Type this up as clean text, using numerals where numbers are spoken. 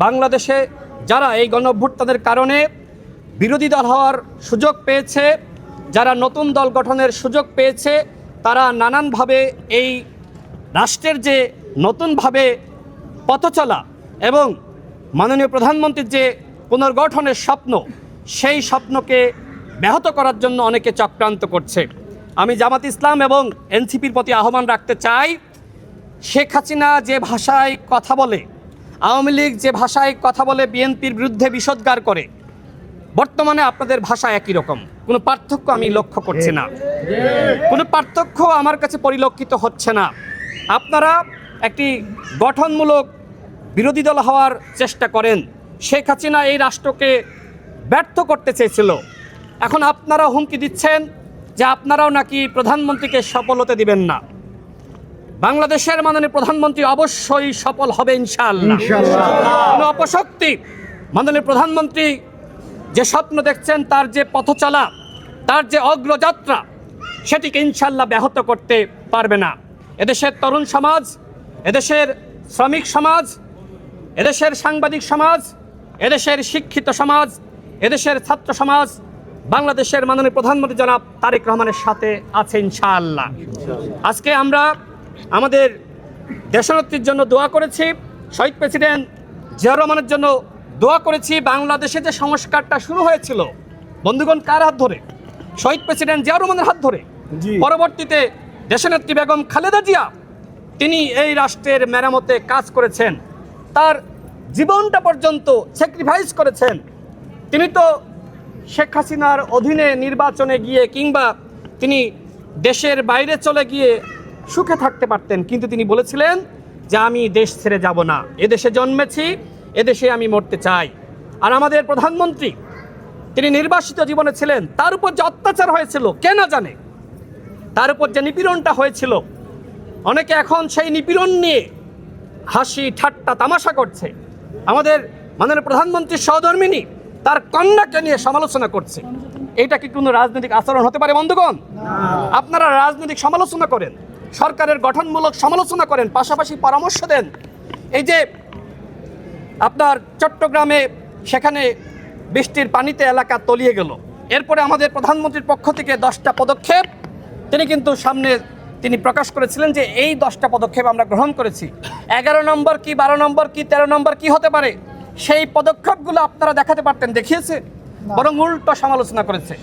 বাংলাদেশে যারা এই গণঅভ্যুত্থানের কারণে বিরোধী দল হওয়ার সুযোগ পেয়েছে, যারা নতুন দল গঠনের সুযোগ পেয়েছে, তারা নানানভাবে এই রাষ্ট্রের যে নতুনভাবে পথ চলা এবং মাননীয় প্রধানমন্ত্রীর যে পুনর্গঠনের স্বপ্ন, সেই স্বপ্নকে ব্যাহত করার জন্য অনেকে চক্রান্ত করছে। আমি জামাত ইসলাম এবং এনসিপির প্রতি আহ্বান রাখতে চাই, শেখ হাসিনা যে ভাষায় কথা বলে, আওয়ামী লীগ যে ভাষায় কথা বলে বিএনপির বিরুদ্ধে বিষোদ্গার করে, বর্তমানে আপনাদের ভাষা একই রকম, কোনো পার্থক্য আমি লক্ষ্য করছি না, কোনো পার্থক্য আমার কাছে পরিলক্ষিত হচ্ছে না। আপনারা একটি গঠনমূলক বিরোধী দল হওয়ার চেষ্টা করেন। শেখ হাসিনা এই রাষ্ট্রকে ব্যর্থ করতে চেয়েছিল, এখন আপনারা হুমকি দিচ্ছেন যে আপনারাও নাকি প্রধানমন্ত্রীকে সফল হতে দিবেন না। বাংলাদেশের মাননীয় প্রধানমন্ত্রী অবশ্যই সফল হবে ইনশাআল্লাহ। কোনো অপশক্তি মাননীয় প্রধানমন্ত্রী যে স্বপ্ন দেখছেন, তার যে পথ চলা, তার যে অগ্রযাত্রা, সেটিকে ইনশাআল্লাহ ব্যাহত করতে পারবে না। এদেশের তরুণ সমাজ, এদেশের শ্রমিক সমাজ, এদেশের সাংবাদিক সমাজ, এদেশের শিক্ষিত সমাজ, এদেশের ছাত্র সমাজ বাংলাদেশের মাননীয় প্রধানমন্ত্রী জনাব তারেক রহমানের সাথে আছে ইনশাআল্লাহ। আজকে আমরা আমাদের দেশনেত্রীর জন্য দোয়া করেছি, শহীদ প্রেসিডেন্ট জিয়া রহমানের জন্য দোয়া করেছি। বাংলাদেশে যে সংস্কারটা শুরু হয়েছিল বন্ধুগণ, কার হাত ধরে? শহীদ প্রেসিডেন্ট জিয়া রহমানের হাত ধরে। পরবর্তীতে দেশনেত্রী বেগম খালেদা জিয়া, তিনি এই রাষ্ট্রের মেরামতে কাজ করেছেন, তার জীবনটা পর্যন্ত স্যাক্রিফাইস করেছেন। তিনি তো শেখ হাসিনার অধীনে নির্বাচনে গিয়ে কিংবা তিনি দেশের বাইরে চলে গিয়ে সুখে থাকতে পারতেন, কিন্তু তিনি বলেছিলেন যে আমি দেশ ছেড়ে যাব না, এদেশে জন্মেছি, এদেশে আমি মরতে চাই। আর আমাদের প্রধানমন্ত্রী, তিনি নির্বাসিত জীবনে ছিলেন, তার উপর যে অত্যাচার হয়েছিল কে না জানে, তার উপর যে নিপীড়নটা হয়েছিল, অনেকে এখন সেই নিপীড়ন নিয়ে হাসি ঠাট্টা তামাশা করছে। আমাদের মাননীয় প্রধানমন্ত্রীর সহধর্মিনী তার কন্যাকে নিয়ে সমালোচনা করছে। এইটা কি কোনো রাজনৈতিক আচরণ হতে পারে বন্ধুগণ? আপনারা রাজনৈতিক সমালোচনা করেন, সরকারের গঠনমূলক সমালোচনা করেন, পাশাপাশি পরামর্শ দেন। এই যে আপনার চট্টগ্রামে সেখানে বৃষ্টির পানিতে এলাকা তলিয়ে গেল, এরপরে আমাদের প্রধানমন্ত্রীর পক্ষ থেকে 10টা পদক্ষেপ তিনি কিন্তু সামনে তিনি প্রকাশ করেছিলেন যে এই 10টা পদক্ষেপ আমরা গ্রহণ করেছি। 11 নম্বর কি, 12 নম্বর কি, 13 নম্বর কি হতে পারে, সেই পদক্ষেপগুলো আপনারা দেখাতে পারতেন, দেখিয়েছে, বরং উল্টো সমালোচনা করেছে।